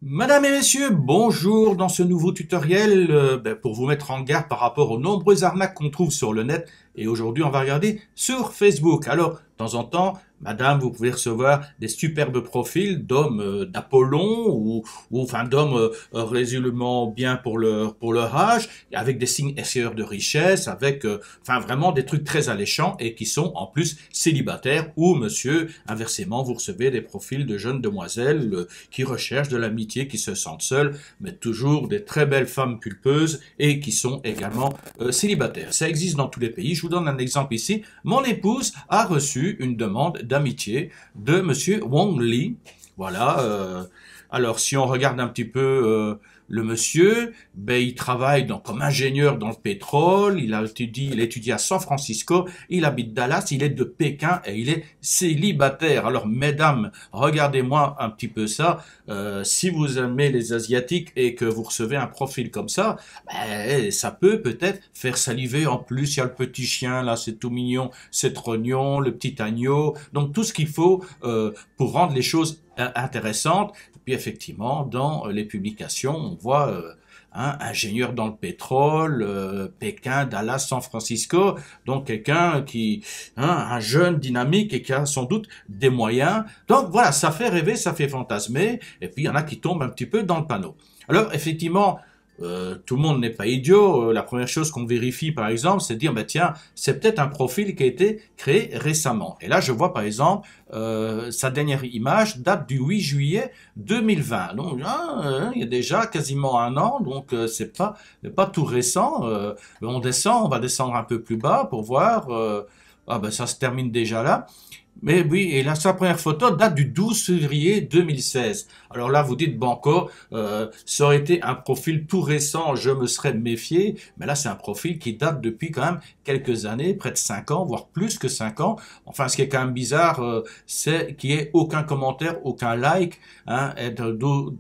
Madame et messieurs, bonjour dans ce nouveau tutoriel pour vous mettre en garde par rapport aux nombreuses arnaques qu'on trouve sur le net. Et aujourd'hui, on va regarder sur Facebook. Alors, de temps en temps, madame, vous pouvez recevoir des superbes profils d'hommes d'Apollon ou enfin d'hommes résolument bien pour leur âge, avec des signes extérieurs de richesse, avec enfin vraiment des trucs très alléchants et qui sont en plus célibataires ou monsieur, inversement, vous recevez des profils de jeunes demoiselles qui recherchent de l'amitié, qui se sentent seules, mais toujours des très belles femmes pulpeuses et qui sont également célibataires. Ça existe dans tous les pays. Je vous donne un exemple ici. Mon épouse a reçu une demande d'amitié de monsieur Wong Li. Voilà. Alors, si on regarde un petit peu le monsieur, ben, il travaille comme ingénieur dans le pétrole, il étudie à San Francisco, il habite Dallas, il est de Pékin et il est célibataire. Alors, mesdames, regardez-moi un petit peu ça. Si vous aimez les Asiatiques et que vous recevez un profil comme ça, ben, ça peut-être faire saliver. En plus, il y a le petit chien, là, c'est tout mignon, c'est trognon, le petit agneau. Donc, tout ce qu'il faut pour rendre les choses intéressantes. Puis effectivement, dans les publications, on voit ingénieur dans le pétrole, Pékin, Dallas, San Francisco, donc quelqu'un un jeune dynamique et qui a sans doute des moyens. Donc voilà, ça fait rêver, ça fait fantasmer, et puis il y en a qui tombent un petit peu dans le panneau. Alors effectivement, tout le monde n'est pas idiot. La première chose qu'on vérifie, par exemple, c'est de dire, bah, tiens, c'est peut-être un profil qui a été créé récemment. Et là, je vois, par exemple, sa dernière image date du 8 juillet 2020. Donc, il y a déjà quasiment un an, donc c'est pas tout récent. On va descendre un peu plus bas pour voir. Ah ben, ça se termine déjà là. Mais oui, et là, sa première photo date du 12 février 2016. Alors là, vous dites, banco, ça aurait été un profil tout récent, je me serais méfié. Mais là, c'est un profil qui date depuis quand même quelques années, près de 5 ans, voire plus que 5 ans. Enfin, ce qui est quand même bizarre, c'est qu'il n'y ait aucun commentaire, aucun like. Être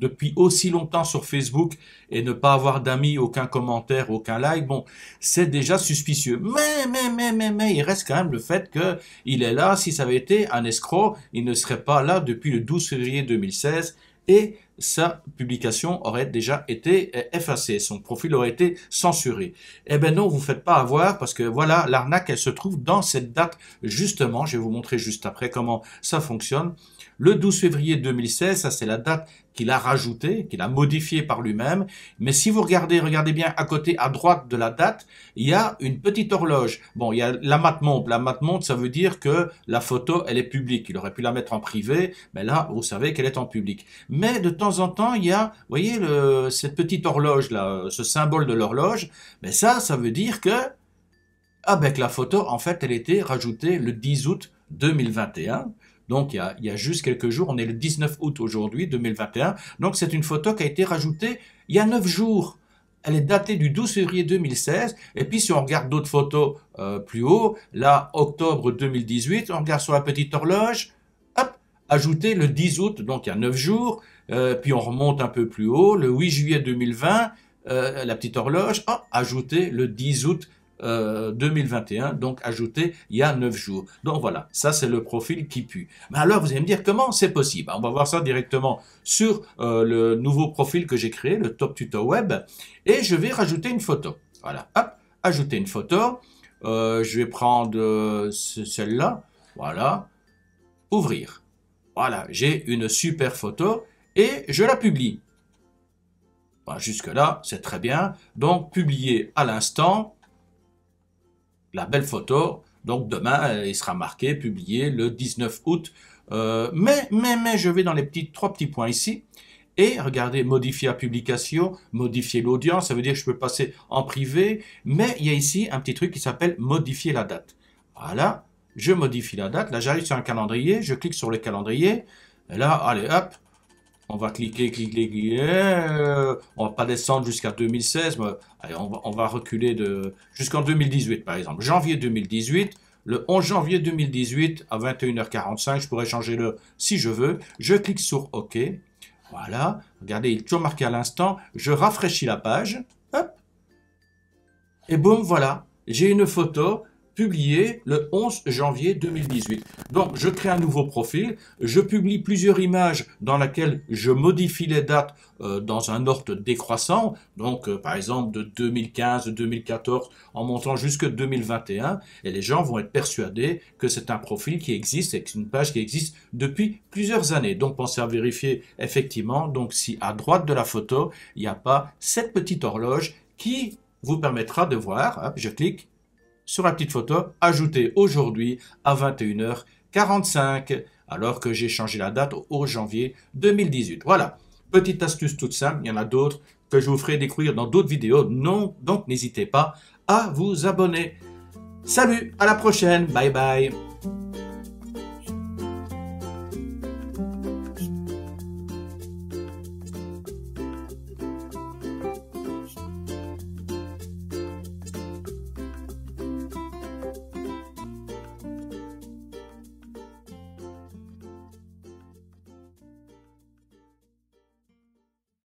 depuis aussi longtemps sur Facebook et ne pas avoir d'amis, aucun commentaire, aucun like, bon, c'est déjà suspicieux. Mais, il reste quand même le fait que il est là. Si ça avait été un escroc, il ne serait pas là depuis le 12 février 2016 et sa publication aurait déjà été effacée, son profil aurait été censuré. Eh ben non, vous ne faites pas avoir parce que voilà, l'arnaque, elle se trouve dans cette date justement. Je vais vous montrer juste après comment ça fonctionne. Le 12 février 2016, ça c'est la date qu'il a rajoutée, qu'il a modifiée par lui-même. Mais si vous regardez bien à côté, à droite de la date, il y a une petite horloge. Bon, il y a la mate-montre. La mate-montre, ça veut dire que la photo, elle est publique. Il aurait pu la mettre en privé, mais là, vous savez qu'elle est en public. Mais de temps en temps, il y a, vous voyez, cette petite horloge là, ce symbole de l'horloge. Mais ça veut dire que, avec la photo, en fait, elle était rajoutée le 10 août 2021. Donc, il y a juste quelques jours, on est le 19 août aujourd'hui, 2021. Donc, c'est une photo qui a été rajoutée il y a 9 jours. Elle est datée du 12 février 2016. Et puis, si on regarde d'autres photos plus haut, là, octobre 2018, on regarde sur la petite horloge, hop, ajouté le 10 août, donc il y a 9 jours. Puis, on remonte un peu plus haut, le 8 juillet 2020, la petite horloge, hop, ajouté le 10 août 2021, donc ajouté il y a 9 jours. Donc voilà, ça c'est le profil qui pue. Mais alors vous allez me dire comment c'est possible? On va voir ça directement sur le nouveau profil que j'ai créé, le Top Tuto Web, et je vais rajouter une photo. Voilà, hop, ajouter une photo. Je vais prendre celle-là, voilà, ouvrir. Voilà, j'ai une super photo et je la publie. Bon, jusque-là, c'est très bien. Donc, publier à l'instant. La belle photo. Donc demain, il sera marqué, publié le 19 août. Mais je vais dans les trois petits points ici. Et regardez, modifier la publication, modifier l'audience, ça veut dire que je peux passer en privé. Mais il y a ici un petit truc qui s'appelle modifier la date. Voilà, je modifie la date. Là, j'arrive sur un calendrier, je clique sur le calendrier. Et là, allez, hop, on va cliquer. On va pas descendre jusqu'à 2016. Mais, allez, on va reculer jusqu'en 2018, par exemple. Janvier 2018. Le 11 janvier 2018 à 21h45, je pourrais changer l'heure si je veux. Je clique sur OK. Voilà. Regardez, il est toujours marqué à l'instant. Je rafraîchis la page. Hop. Et boum, voilà. J'ai une photo publié le 11 janvier 2018. Donc, je crée un nouveau profil, je publie plusieurs images dans lesquelles je modifie les dates dans un ordre décroissant, donc par exemple de 2015, 2014, en montant jusque 2021, et les gens vont être persuadés que c'est un profil qui existe et que c'est une page qui existe depuis plusieurs années. Donc, pensez à vérifier effectivement, donc si à droite de la photo, il n'y a pas cette petite horloge qui vous permettra de voir, hop, je clique sur la petite photo, ajoutée aujourd'hui à 21h45, alors que j'ai changé la date au janvier 2018. Voilà, petite astuce toute simple, il y en a d'autres que je vous ferai découvrir dans d'autres vidéos, non, donc n'hésitez pas à vous abonner. Salut, à la prochaine, bye bye.